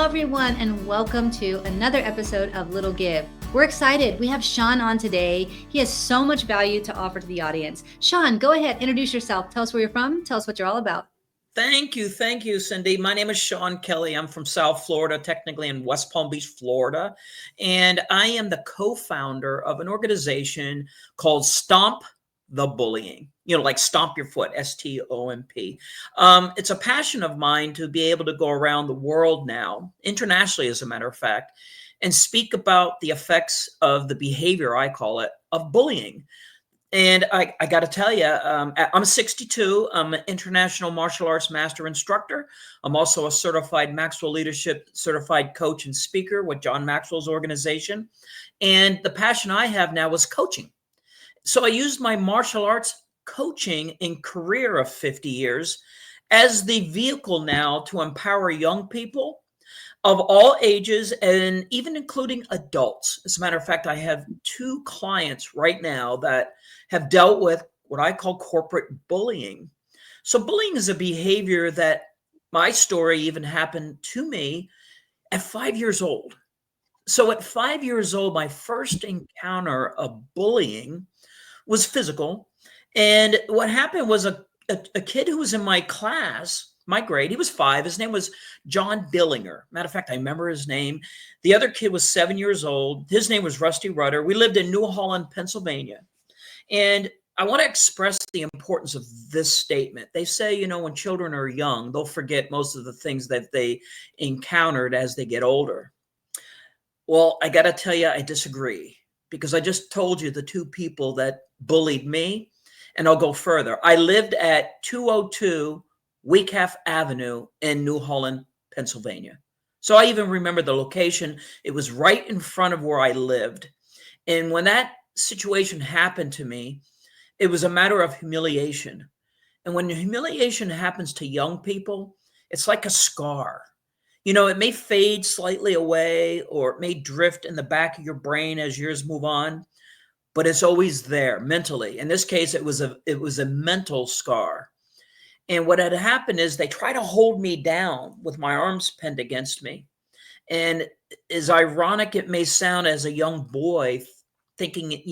everyone, and welcome to another episode of Little Give. We're excited. We have Sean on today. He has so much value to offer to the audience. Sean, go ahead, introduce yourself. Tell us where you're from. Tell us what you're all about. Thank you, Cindy. My name is Sean Kelley. I'm from South Florida, technically in West Palm Beach, Florida. And I am the co-founder of an organization called Stomp the Bullying. Like stomp your foot, STOMP. It's a passion of mine to be able to go around the world now, internationally, as a matter of fact, and speak about the effects of the behavior, I call it, of bullying. And I got to tell you, I'm 62. I'm an international martial arts master instructor. I'm also a certified Maxwell leadership certified coach and speaker with John Maxwell's organization. And the passion I have now is coaching. So I used my martial arts coaching and career of 50 years as the vehicle now to empower young people of all ages, and even including adults. As a matter of fact, I have 2 clients right now that have dealt with what I call corporate bullying. So bullying is a behavior that my story even happened to me at 5 years old. So at 5 years old, my first encounter of bullying was physical. And what happened was a kid who was in my class, my grade, he was 5. His name was John Billinger. Matter of fact, I remember his name. The other kid was 7 years old. His name was Rusty Rudder. We lived in New Holland, Pennsylvania. And I want to express the importance of this statement. They say, when children are young, they'll forget most of the things that they encountered as they get older. Well, I got to tell you, I disagree, because I just told you the 2 people that bullied me, and I'll go further. I lived at 202 Weecalf Avenue in New Holland, Pennsylvania. So I even remember the location. It was right in front of where I lived. And when that situation happened to me, it was a matter of humiliation. And when humiliation happens to young people, it's like a scar. It may fade slightly away, or it may drift in the back of your brain as years move on, but it's always there mentally. In this case, it was a mental scar. And what had happened is they tried to hold me down with my arms pinned against me. And as ironic it may sound as a young boy thinking,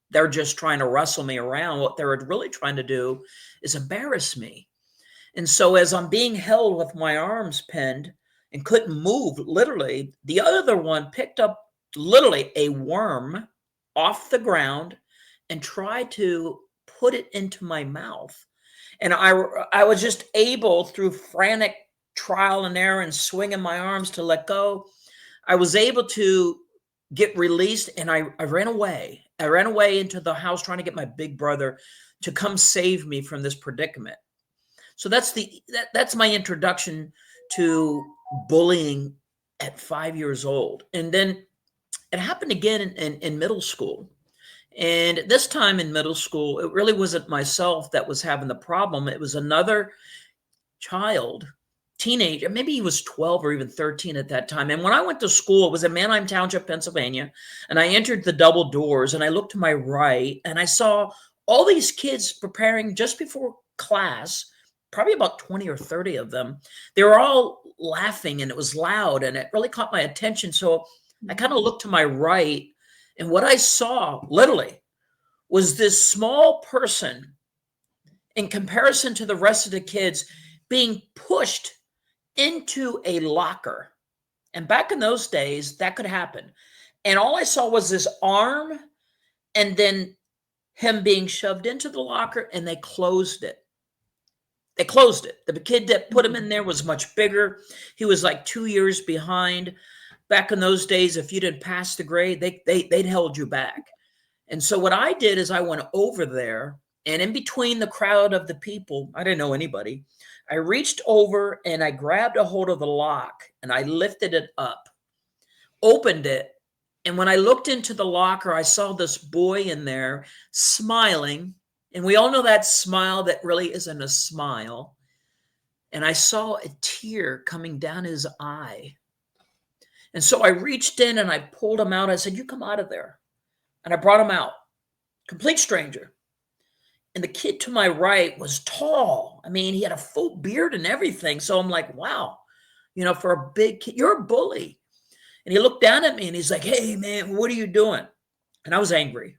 they're just trying to wrestle me around, what they were really trying to do is embarrass me. And so as I'm being held with my arms pinned and couldn't move, literally, the other one picked up literally a worm off the ground and tried to put it into my mouth. And I was just able, through frantic trial and error and swinging my arms to let go, I was able to get released, and I ran away. I ran away into the house trying to get my big brother to come save me from this predicament. So that's my introduction to bullying at 5 years old. And then it happened again in middle school. And this time in middle school, it really wasn't myself that was having the problem. It was another child, teenager. Maybe he was 12 or even 13 at that time. And when I went to school, it was in Manheim Township, Pennsylvania. And I entered the double doors, and I looked to my right, and I saw all these kids preparing just before class, probably about 20 or 30 of them. They were all laughing, and it was loud, and it really caught my attention. So I kind of looked to my right, and what I saw, literally, was this small person, in comparison to the rest of the kids, being pushed into a locker. And back in those days, that could happen. And all I saw was this arm, and then him being shoved into the locker, and they closed it. They closed it. The kid that put him in there was much bigger. He was like 2 years behind. Back in those days, if you didn't pass the grade, they'd held you back. And so what I did is I went over there, and in between the crowd of the people, I didn't know anybody, I reached over and I grabbed a hold of the lock, and I lifted it up, opened it. And when I looked into the locker, I saw this boy in there smiling. And we all know that smile that really isn't a smile. And I saw a tear coming down his eye. And so I reached in and I pulled him out. I said, "You come out of there." And I brought him out, complete stranger. And the kid to my right was tall. I mean, he had a full beard and everything. So I'm like, wow, for a big kid, you're a bully. And he looked down at me and he's like, hey, man, what are you doing? And I was angry.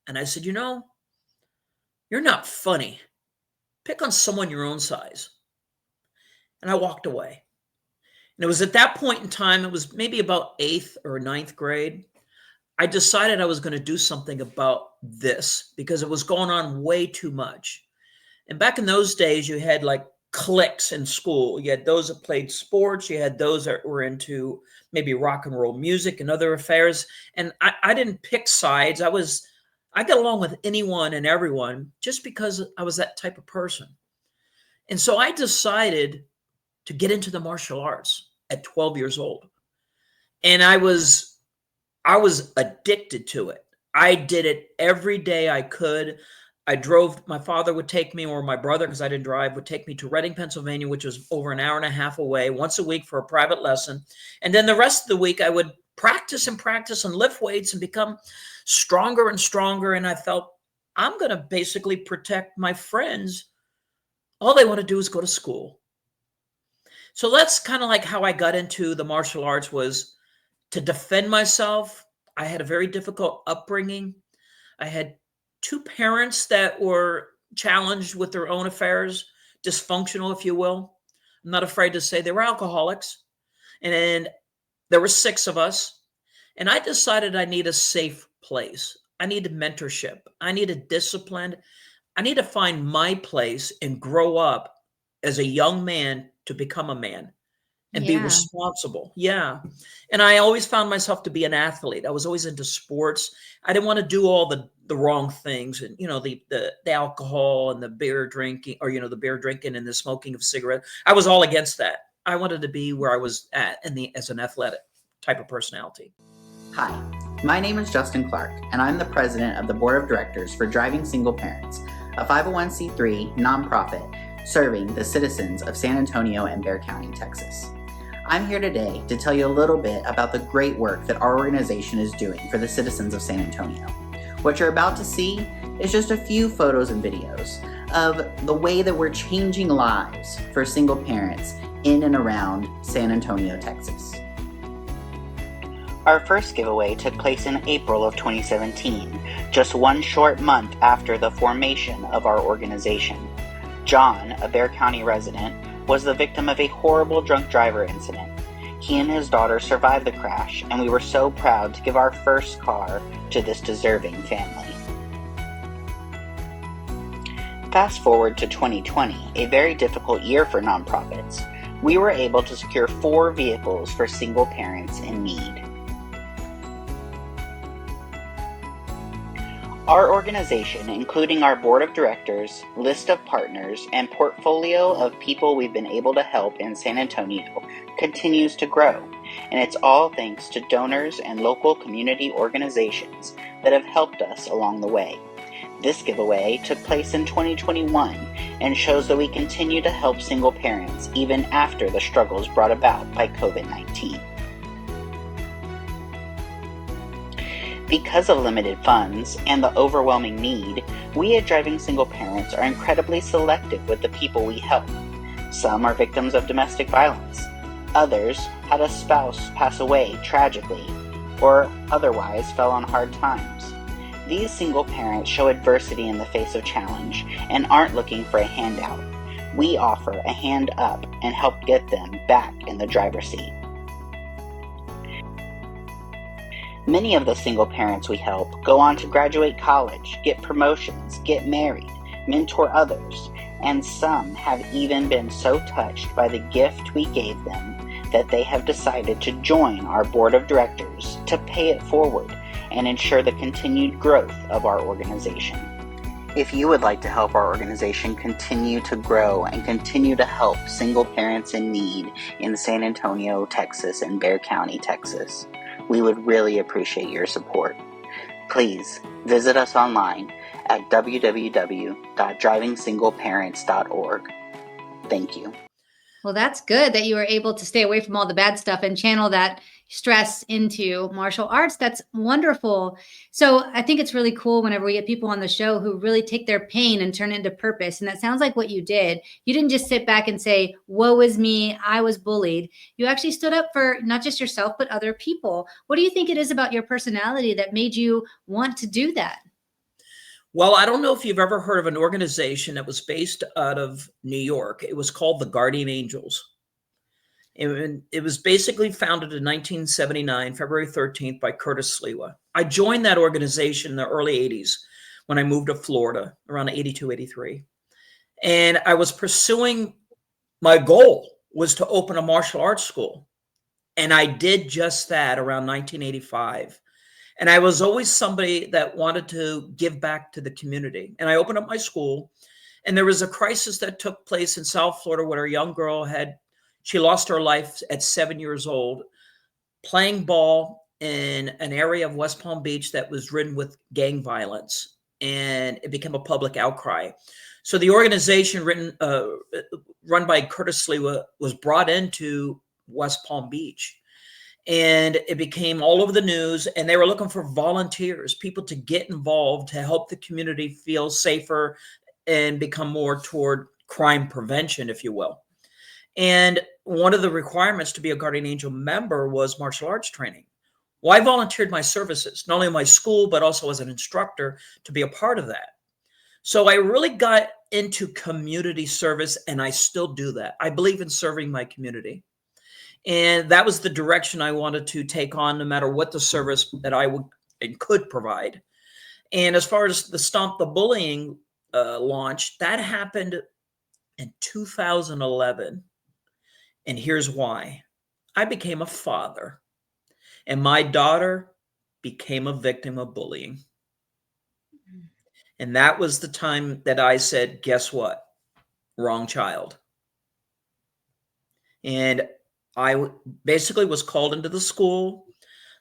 And I said, you're not funny. Pick on someone your own size. And I walked away. And it was at that point in time, it was maybe about 8th or 9th grade. I decided I was going to do something about this because it was going on way too much. And back in those days, you had like cliques in school. You had those that played sports. You had those that were into maybe rock and roll music and other affairs. And I didn't pick sides. I got along with anyone and everyone just because I was that type of person. And so I decided to get into the martial arts at 12 years old. And I was addicted to it. I did it every day I could. I drove, my father would take me, or my brother, because I didn't drive, would take me to Reading, Pennsylvania, which was over an hour and a half away, once a week for a private lesson. And then the rest of the week, I would practice and lift weights and become stronger and stronger. And I felt, I'm going to basically protect my friends. All they want to do is go to school. So that's kind of like how I got into the martial arts, was to defend myself. I had a very difficult upbringing. I had 2 parents that were challenged with their own affairs, dysfunctional, if you will. I'm not afraid to say they were alcoholics. And there were 6 of us. And I decided I need a safe place. I needed mentorship. I needed discipline. I need to find my place and grow up as a young man to become a man and be responsible. Yeah. And I always found myself to be an athlete. I was always into sports. I didn't want to do all the wrong things, and the alcohol and the beer drinking, or the beer drinking and the smoking of cigarettes. I was all against that. I wanted to be where I was at as an athletic type of personality. Hi, my name is Justin Clark, and I'm the president of the board of directors for Driving Single Parents, a 501c3 nonprofit serving the citizens of San Antonio and Bexar County, Texas. I'm here today to tell you a little bit about the great work that our organization is doing for the citizens of San Antonio. What you're about to see is just a few photos and videos of the way that we're changing lives for single parents in and around San Antonio, Texas. Our first giveaway took place in April of 2017, just one short month after the formation of our organization. John, a Bexar County resident, was the victim of a horrible drunk driver incident. He and his daughter survived the crash, and we were so proud to give our first car to this deserving family. Fast forward to 2020, a very difficult year for nonprofits. We were able to secure 4 vehicles for single parents in need. Our organization, including our board of directors, list of partners, and portfolio of people we've been able to help in San Antonio, continues to grow, and it's all thanks to donors and local community organizations that have helped us along the way. This giveaway took place in 2021 and shows that we continue to help single parents even after the struggles brought about by COVID-19. Because of limited funds and the overwhelming need, we at Driving Single Parents are incredibly selective with the people we help. Some are victims of domestic violence. Others had a spouse pass away tragically, or otherwise fell on hard times. These single parents show adversity in the face of challenge and aren't looking for a handout. We offer a hand up and help get them back in the driver's seat. Many of the single parents we help go on to graduate college, get promotions, get married, mentor others, and some have even been so touched by the gift we gave them that they have decided to join our board of directors to pay it forward and ensure the continued growth of our organization. If you would like to help our organization continue to grow and continue to help single parents in need in San Antonio, Texas, and Bexar County, Texas, we would really appreciate your support. Please visit us online at www.drivingsingleparents.org. Thank you. Well, that's good that you were able to stay away from all the bad stuff and channel that, stress into martial arts. That's wonderful. So I think it's really cool whenever we get people on the show who really take their pain and turn it into purpose. And that sounds like what you did. You didn't just sit back and say, woe is me, I was bullied. You actually stood up for not just yourself, but other people. What do you think it is about your personality that made you want to do that? Well, I don't know if you've ever heard of an organization that was based out of New York. It was called the Guardian Angels. It was basically founded in 1979, February 13th, by Curtis Sliwa. I joined that organization in the early 80s when I moved to Florida, around 82, 83. And I was pursuing, my goal was to open a martial arts school. And I did just that around 1985. And I was always somebody that wanted to give back to the community. And I opened up my school, and there was a crisis that took place in South Florida where a young girl she lost her life at 7 years old playing ball in an area of West Palm Beach that was ridden with gang violence, and it became a public outcry. So the organization run by Curtis Sliwa was brought into West Palm Beach, and it became all over the news, and they were looking for volunteers, people to get involved to help the community feel safer and become more toward crime prevention, if you will. And one of the requirements to be a Guardian Angel member was martial arts training. Well, I volunteered my services, not only in my school, but also as an instructor to be a part of that. So I really got into community service, and I still do that. I believe in serving my community. And that was the direction I wanted to take on, no matter what the service that I would and could provide. And as far as the Stomp the Bullying launch, that happened in 2011. And here's why. I became a father, and my daughter became a victim of bullying. And that was the time that I said, guess what? Wrong child. And I basically was called into the school.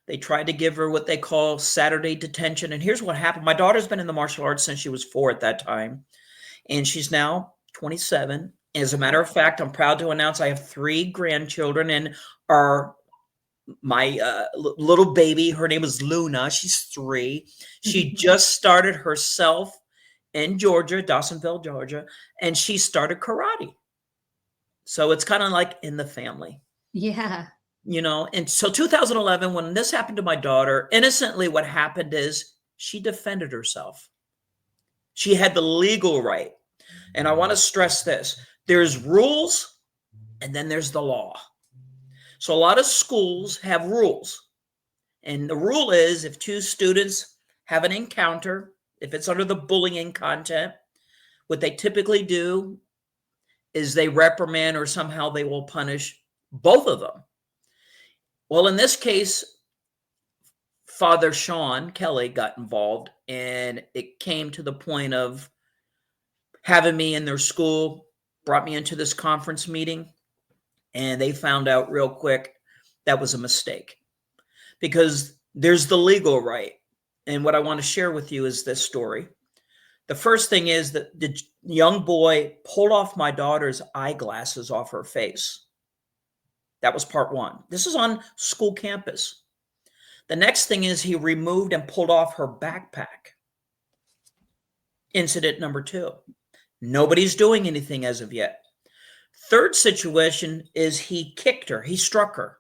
They tried to give her what they call Saturday detention. And here's what happened. My daughter's been in the martial arts since she was 4 at that time, and she's now 27. As a matter of fact, I'm proud to announce I have 3 grandchildren, and my little baby, her name is Luna. She's 3. She just started herself in Georgia, Dawsonville, Georgia, and she started karate. So it's kind of like in the family. Yeah. You know, and so 2011, when this happened to my daughter, innocently what happened is she defended herself. She had the legal right. And I want to stress this. There's rules, and then there's the law. So a lot of schools have rules. And the rule is if 2 students have an encounter, if it's under the bullying content, what they typically do is they reprimand or somehow they will punish both of them. Well, in this case, Father Sean Kelley got involved, and it came to the point of having me in their school, brought me into this conference meeting, and they found out real quick that was a mistake, because there's the legal right. And what I want to share with you is this story. The first thing is that the young boy pulled off my daughter's eyeglasses off her face. That was part 1. This is on school campus. The next thing is he removed and pulled off her backpack. Incident number 2. Nobody's doing anything as of yet. Third situation is he kicked her. He struck her,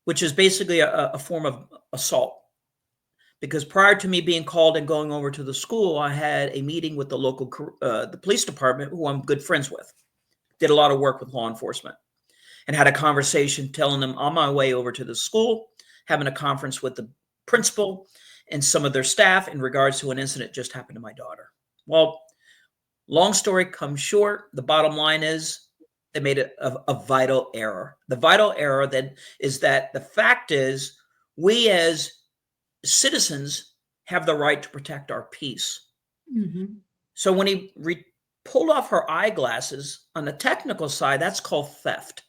which is basically a form of assault. Because prior to me being called and going over to the school, I had a meeting with the local the police department, who I'm good friends with. Did a lot of work with law enforcement, and had a conversation telling them on my way over to the school, having a conference with the principal and some of their staff in regards to an incident just happened to my daughter. Well, long story comes short, the bottom line is they made a vital error. The vital error then is that the fact is we as citizens have the right to protect our peace. Mm-hmm. So when he pulled off her eyeglasses, on the technical side, that's called theft,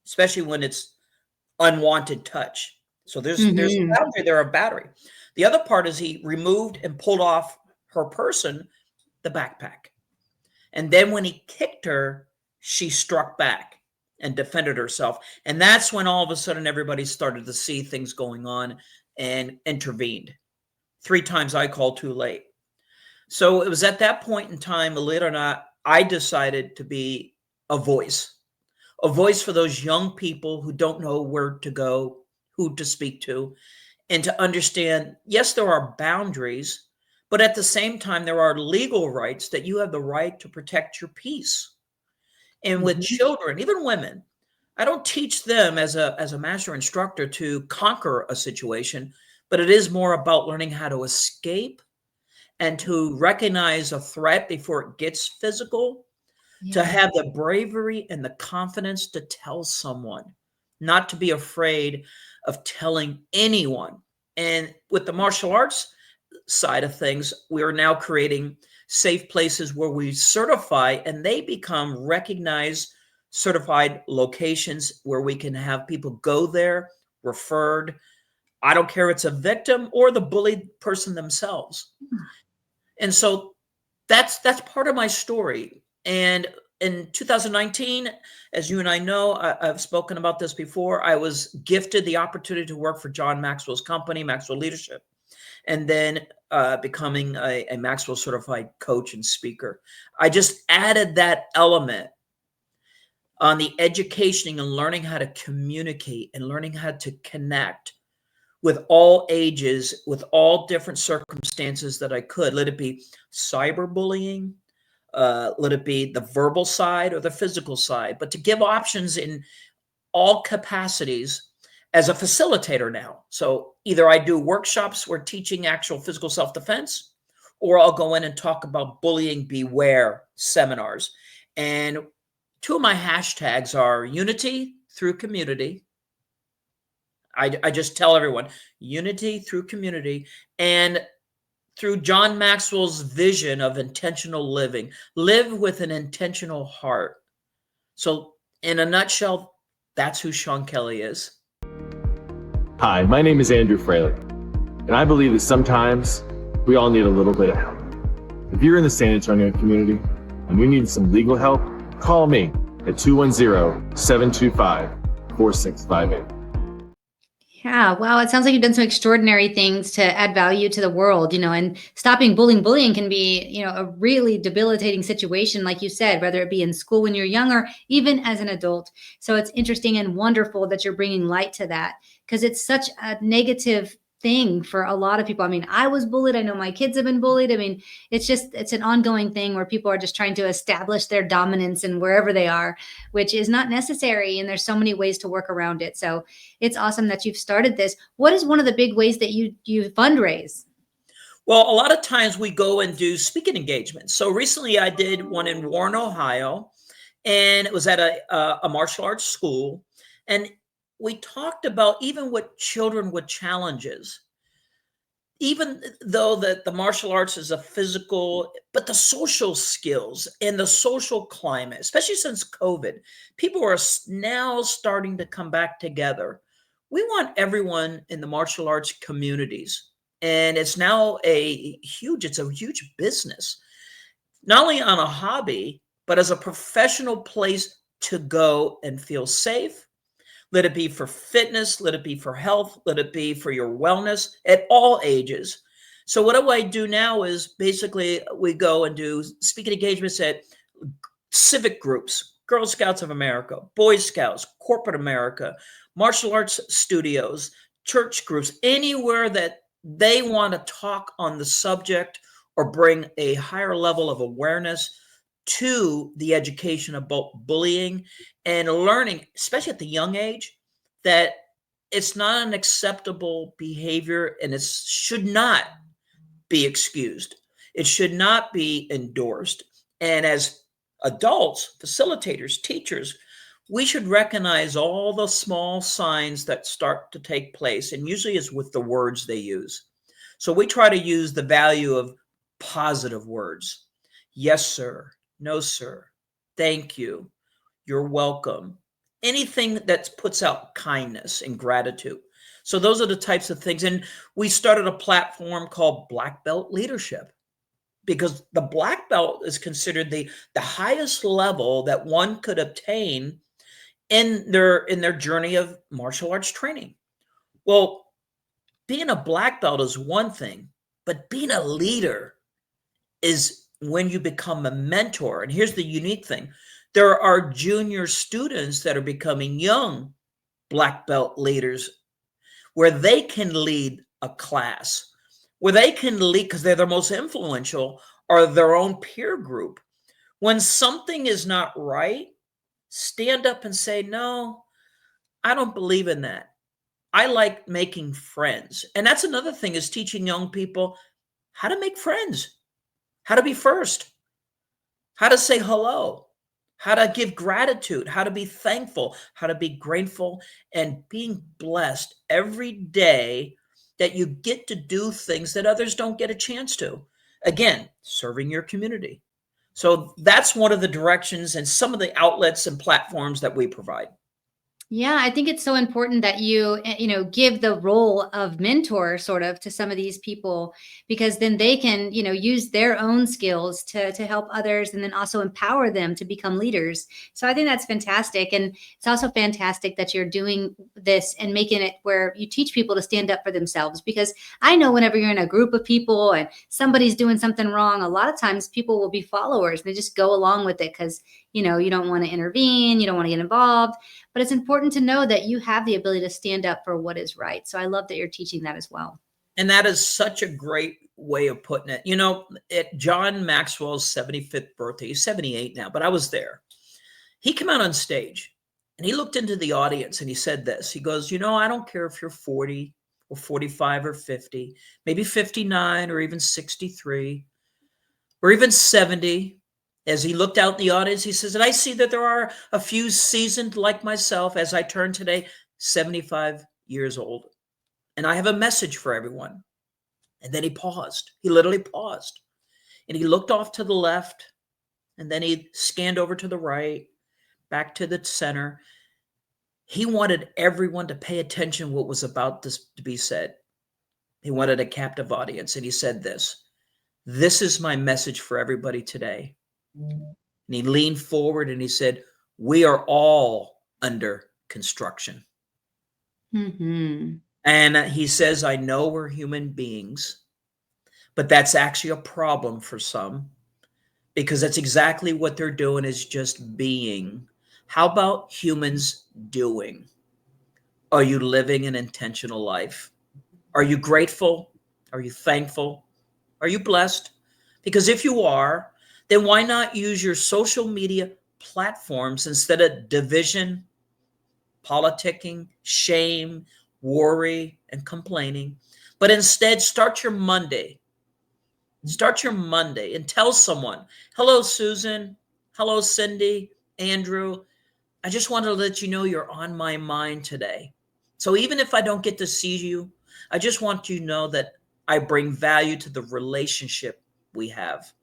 especially when it's unwanted touch. So there's a boundary there, a battery. The other part is he removed and pulled off her person, the backpack. And then when he kicked her, she struck back. and defended herself. And that's when all of a sudden everybody started to see things going on and intervened. 3 times I called too late. So it was at that point in time, believe it or not, I decided to be a voice for those young people who don't know where to go, who to speak to, and to understand, yes, there are boundaries, but at the same time, there are legal rights that you have the right to protect your peace. And with children, even women, I don't teach them as a master instructor to conquer a situation, but it is more about learning how to escape and to recognize a threat before it gets physical, to have the bravery and the confidence to tell someone, not to be afraid of telling anyone. And with the martial arts side of things, we are now creating safe places where we certify and they become recognized, certified locations where we can have people go there, referred. I don't care if it's a victim or the bullied person themselves. And so that's part of my story. And in 2019, as you and I know, I've spoken about this before, I was gifted the opportunity to work for John Maxwell's company, Maxwell Leadership, and then becoming a Maxwell certified coach and speaker. I just added that element on the educating and learning how to communicate and learning how to connect with all ages, with all different circumstances that I could. Let it be cyberbullying, let it be the verbal side or the physical side, but to give options in all capacities as a facilitator now. So either I do workshops where teaching actual physical self-defense, or I'll go in and talk about bullying beware seminars. And 2 of my hashtags are unity through community. I just tell everyone, unity through community, and through John Maxwell's vision of intentional living. Live with an intentional heart. So in a nutshell, that's who Sean Kelley is. Hi, my name is Andrew Fraley, and I believe that sometimes we all need a little bit of help. If you're in the San Antonio community and you need some legal help, call me at 210-725-4658. Yeah, wow. It sounds like you've done some extraordinary things to add value to the world, and stopping bullying. Bullying can be, a really debilitating situation, like you said, whether it be in school when you're young or even as an adult. So it's interesting and wonderful that you're bringing light to that, because it's such a negative thing for a lot of people. I mean, I was bullied. I know my kids have been bullied. I mean, it's an ongoing thing where people are just trying to establish their dominance in wherever they are, which is not necessary. And there's so many ways to work around it. So it's awesome that you've started this. What is one of the big ways that you fundraise? Well, a lot of times we go and do speaking engagements. So recently I did one in Warren, Ohio, and it was at a martial arts school. And we talked about even with children with challenges, even though that the martial arts is a physical, but the social skills and the social climate, especially since COVID, people are now starting to come back together. We want everyone in the martial arts communities, and it's now a huge business, not only on a hobby, but as a professional place to go and feel safe. Let it be for fitness, let it be for health, let it be for your wellness at all ages. So what do I do now is basically we go and do speaking engagements at civic groups, Girl Scouts of America, Boy Scouts, corporate America, martial arts studios, church groups, anywhere that they want to talk on the subject or bring a higher level of awareness to the education about bullying and learning, especially at the young age, that it's not an acceptable behavior and it should not be excused. It should not be endorsed. And as adults, facilitators, teachers, we should recognize all the small signs that start to take place, and usually it's with the words they use. So we try to use the value of positive words. Yes, sir. No, sir. Thank you. You're welcome. Anything that puts out kindness and gratitude. So those are the types of things. And we started a platform called Black Belt Leadership, because the black belt is considered the highest level that one could obtain in their journey of martial arts training. Well, being a black belt is one thing, but being a leader is when you become a mentor. And here's the unique thing. There are junior students that are becoming young black belt leaders where they can lead a class, where they can lead because they're the most influential or their own peer group. When something is not right, stand up and say, no, I don't believe in that. I like making friends. And that's another thing, is teaching young people how to make friends, how to be first, how to say hello, how to give gratitude, how to be thankful, how to be grateful, and being blessed every day that you get to do things that others don't get a chance to. Again, serving your community. So that's one of the directions and some of the outlets and platforms that we provide. Yeah, I think it's so important that you give the role of mentor sort of to some of these people, because then they can, use their own skills to help others, and then also empower them to become leaders. So I think that's fantastic. And it's also fantastic that you're doing this and making it where you teach people to stand up for themselves, because I know whenever you're in a group of people and somebody's doing something wrong, a lot of times people will be followers. They just go along with it because, you don't want to intervene, you don't want to get involved. But it's important to know that you have the ability to stand up for what is right. So I love that you're teaching that as well. And that is such a great way of putting it. At John Maxwell's 75th birthday, he's 78 now, but I was there. He came out on stage and he looked into the audience and he said this. He goes, I don't care if you're 40 or 45 or 50, maybe 59 or even 63 or even 70. As he looked out in the audience, he says, and I see that there are a few seasoned like myself as I turn today 75 years old. And I have a message for everyone. And then he paused. He literally paused. And he looked off to the left. And then he scanned over to the right, back to the center. He wanted everyone to pay attention to what was about to be said. He wanted a captive audience. And he said this is my message for everybody today. And he leaned forward and he said, we are all under construction. Mm-hmm. And he says, I know we're human beings, but that's actually a problem for some, because that's exactly what they're doing, is just being. How about humans doing? Are you living an intentional life? Are you grateful? Are you thankful? Are you blessed? Because if you are, then why not use your social media platforms instead of division, politicking, shame, worry, and complaining, but instead start your Monday. Start your Monday and tell someone, hello, Susan. Hello, Cindy, Andrew. I just wanted to let you know you're on my mind today. So even if I don't get to see you, I just want you to know that I bring value to the relationship we have.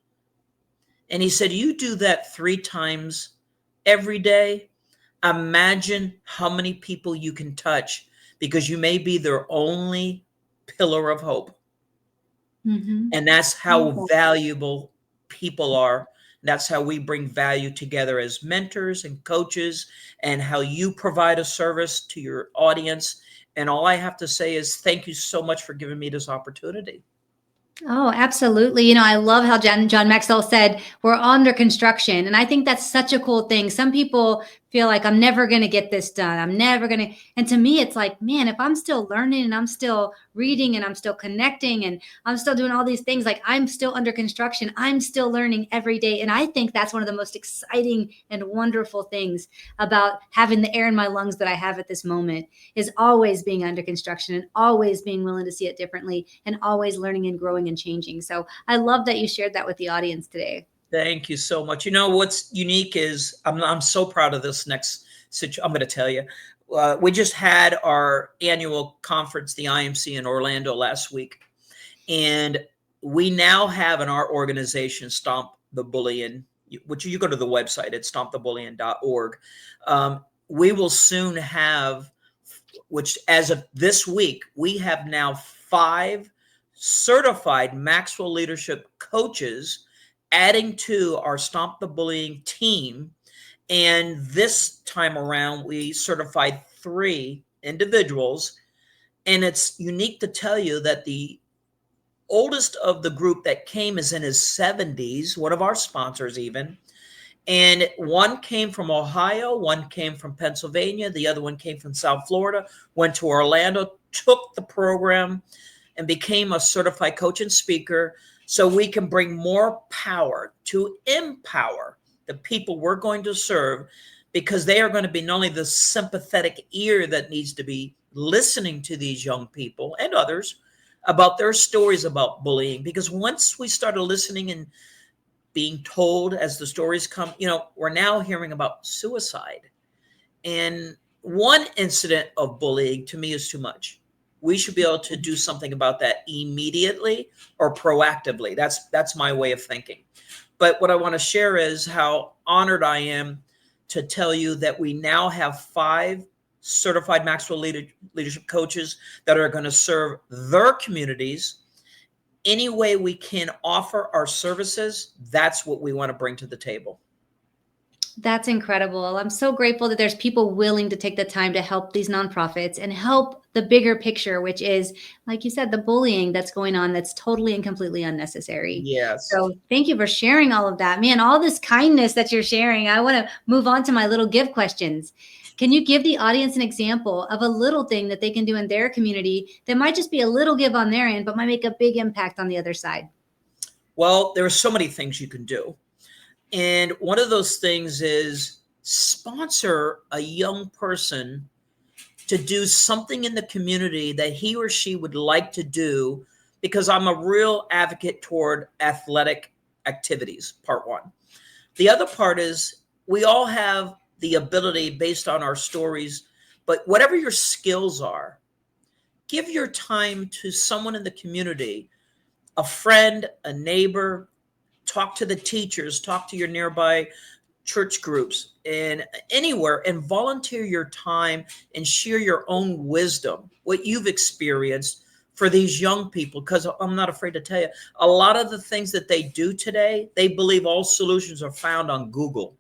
And he said, you do that 3 times every day. Imagine how many people you can touch, because you may be their only pillar of hope. Mm-hmm. And that's how valuable people are. That's how we bring value together as mentors and coaches, and how you provide a service to your audience. And all I have to say is thank you so much for giving me this opportunity. Oh, absolutely. I love how John Maxwell said we're under construction. And I think that's such a cool thing. Some people feel like I'm never going to get this done. I'm never going to. And to me, it's like, man, if I'm still learning and I'm still reading and I'm still connecting and I'm still doing all these things, like I'm still under construction, I'm still learning every day. And I think that's one of the most exciting and wonderful things about having the air in my lungs that I have at this moment, is always being under construction and always being willing to see it differently and always learning and growing and changing. So I love that you shared that with the audience today. Thank you so much. What's unique is I'm so proud of this next situation. I'm going to tell you, we just had our annual conference, the IMC in Orlando last week. And we now have in our organization, Stomp the Bullying, which you go to the website at stompthebullying.org. We will soon have, which as of this week, we have now 5 certified Maxwell leadership coaches adding to our Stomp the Bullying team. And this time around, we certified 3 individuals. And it's unique to tell you that the oldest of the group that came is in his 70s, one of our sponsors even. And one came from Ohio, one came from Pennsylvania, the other one came from South Florida, went to Orlando, took the program, and became a certified coach and speaker, so we can bring more power to empower the people we're going to serve, because they are going to be not only the sympathetic ear that needs to be listening to these young people and others about their stories about bullying. Because once we started listening and being told as the stories come, we're now hearing about suicide. And one incident of bullying to me is too much. We should be able to do something about that immediately or proactively. That's my way of thinking. But what I want to share is how honored I am to tell you that we now have 5 certified Maxwell leadership coaches that are going to serve their communities any way we can offer our services. That's what we want to bring to the table. That's incredible. I'm so grateful that there's people willing to take the time to help these nonprofits and help the bigger picture, which is, like you said, the bullying that's going on that's totally and completely unnecessary. Yes. So thank you for sharing all of that. Man, all this kindness that you're sharing. I want to move on to my little give questions. Can you give the audience an example of a little thing that they can do in their community that might just be a little give on their end, but might make a big impact on the other side? Well, there are so many things you can do. And one of those things is sponsor a young person to do something in the community that he or she would like to do, because I'm a real advocate toward athletic activities, part one. The other part is we all have the ability based on our stories, but whatever your skills are, give your time to someone in the community, a friend, a neighbor. Talk to the teachers, talk to your nearby church groups and anywhere, and volunteer your time and share your own wisdom, what you've experienced for these young people. Because I'm not afraid to tell you, a lot of the things that they do today, they believe all solutions are found on Google,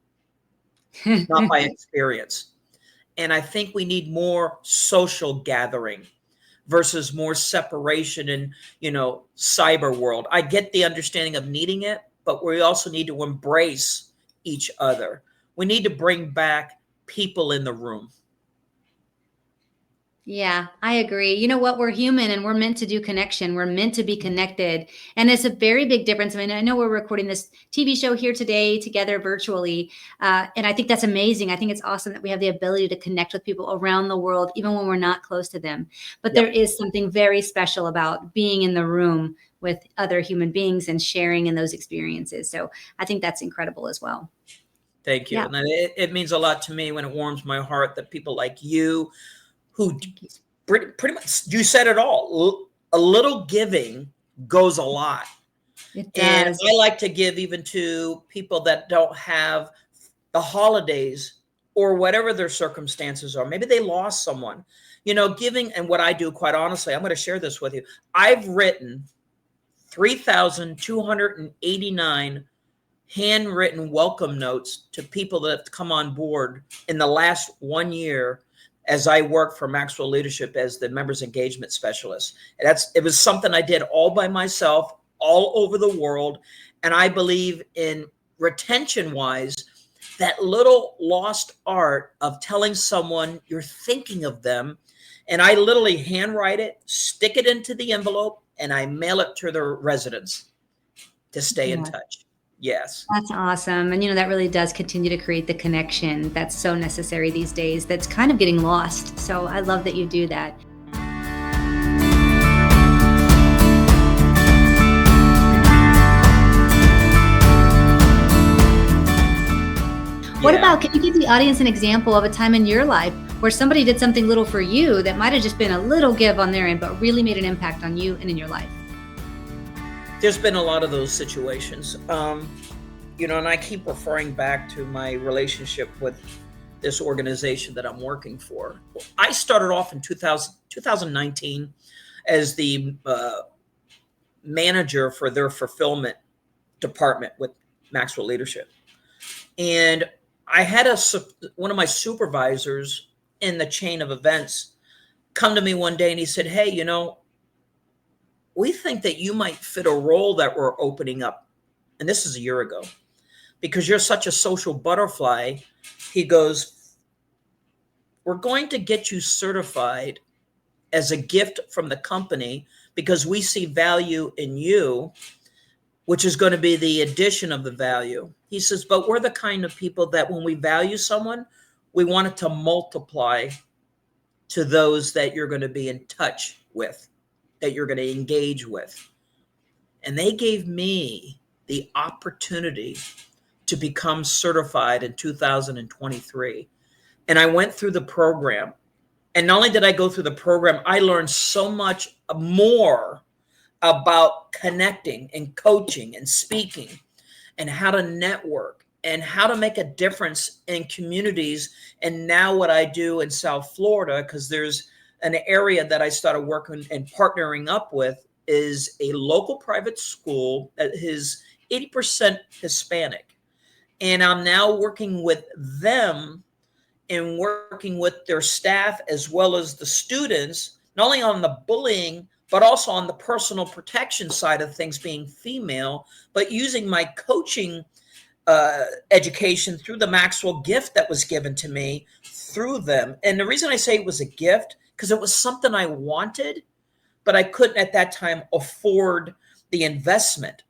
not by experience. And I think we need more social gathering versus more separation in, cyber world. I get the understanding of needing it, but we also need to embrace each other. We need to bring back people in the room. Yeah, I agree. You know what? We're human and we're meant to do connection. We're meant to be connected. And it's a very big difference. I mean, I know we're recording this TV show here today together virtually. And I think that's amazing. I think it's awesome that we have the ability to connect with people around the world, even when we're not close to them. But There is something very special about being in the room with other human beings and sharing in those experiences. So I think that's incredible as well. Thank you. Yeah. And it means a lot to me when it warms my heart that people like you, who pretty much, you said it all. A little giving goes a lot. It does. And I like to give even to people that don't have the holidays or whatever their circumstances are. Maybe they lost someone, giving. And what I do, quite honestly, I'm going to share this with you. I've written 3,289 handwritten welcome notes to people that have come on board in the last 1 year as I work for Maxwell Leadership as the members engagement specialist. It was something I did all by myself, all over the world. And I believe in retention wise, that little lost art of telling someone you're thinking of them. And I literally handwrite it, stick it into the envelope, and I mail it to their residence to stay in touch. Yes. That's awesome. And, that really does continue to create the connection that's so necessary these days that's kind of getting lost. So I love that you do that. What about, can you give the audience an example of a time in your life where somebody did something little for you that might have just been a little give on their end, but really made an impact on you and in your life? There's been a lot of those situations, and I keep referring back to my relationship with this organization that I'm working for. I started off in 2019 as the manager for their fulfillment department with Maxwell Leadership. And I had one of my supervisors in the chain of events come to me one day and he said, "Hey, we think that you might fit a role that we're opening up." And this is a year ago. "Because you're such a social butterfly," he goes, "we're going to get you certified as a gift from the company because we see value in you, which is going to be the addition of the value." He says, "But we're the kind of people that when we value someone, we want it to multiply to those that you're going to be in touch with, that you're going to engage with." And they gave me the opportunity to become certified in 2023. And I went through the program. And not only did I go through the program, I learned so much more about connecting and coaching and speaking and how to network and how to make a difference in communities. And now what I do in South Florida, because there's an area that I started working and partnering up with, is a local private school that is 80% Hispanic. And I'm now working with them and working with their staff as well as the students, not only on the bullying, but also on the personal protection side of things, being female, but using my coaching education through the Maxwell gift that was given to me through them. And the reason I say it was a gift, because it was something I wanted, but I couldn't at that time afford the investment.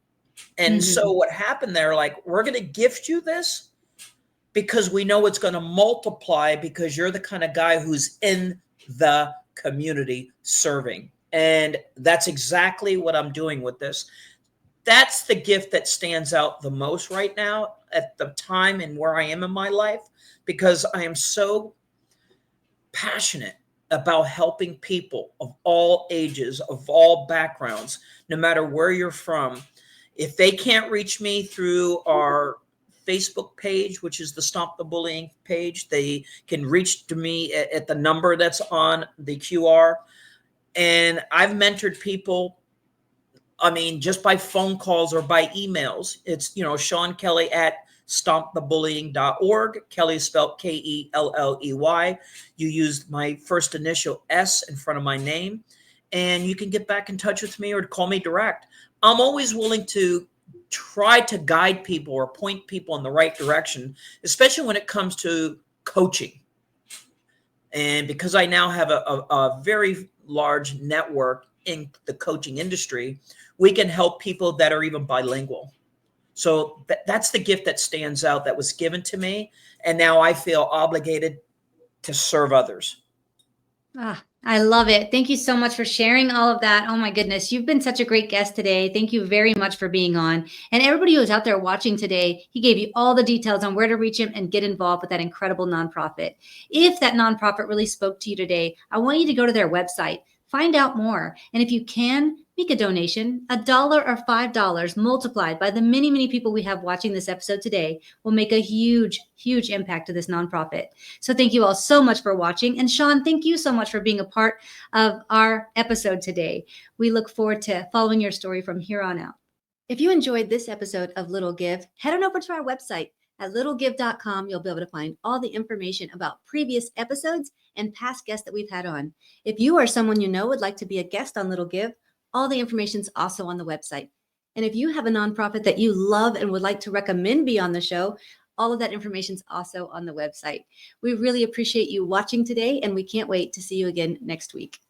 And so what happened there, like, we're going to gift you this because we know it's going to multiply because you're the kind of guy who's in the community serving. And that's exactly what I'm doing with this. That's the gift that stands out the most right now at the time and where I am in my life, because I am so passionate about helping people of all ages, of all backgrounds, no matter where you're from. If they can't reach me through our Facebook page, which is the Stomp the Bullying page, they can reach to me at the number that's on the QR. And I've mentored people, I mean, just by phone calls or by emails. It's, Sean Kelley at stompthebullying.org. Kelley is spelled Kelley. You use my first initial S in front of my name, and you can get back in touch with me or call me direct. I'm always willing to try to guide people or point people in the right direction, especially when it comes to coaching. And because I now have a very large network in the coaching industry, we can help people that are even bilingual. So that's the gift that stands out that was given to me. And now I feel obligated to serve others. I love it. Thank you so much for sharing all of that. Oh my goodness. You've been such a great guest today. Thank you very much for being on. And everybody who's out there watching today, he gave you all the details on where to reach him and get involved with that incredible nonprofit. If that nonprofit really spoke to you today, I want you to go to their website, find out more. And if you can, make a donation. $1 or $5 multiplied by the many, many people we have watching this episode today will make a huge, huge impact to this nonprofit. So thank you all so much for watching. And Sean, thank you so much for being a part of our episode today. We look forward to following your story from here on out. If you enjoyed this episode of Little Give, head on over to our website at littlegive.com. You'll be able to find all the information about previous episodes and past guests that we've had on. If you or someone you know would like to be a guest on Little Give, all the information is also on the website. And if you have a nonprofit that you love and would like to recommend be on the show, all of that information is also on the website. We really appreciate you watching today, and we can't wait to see you again next week.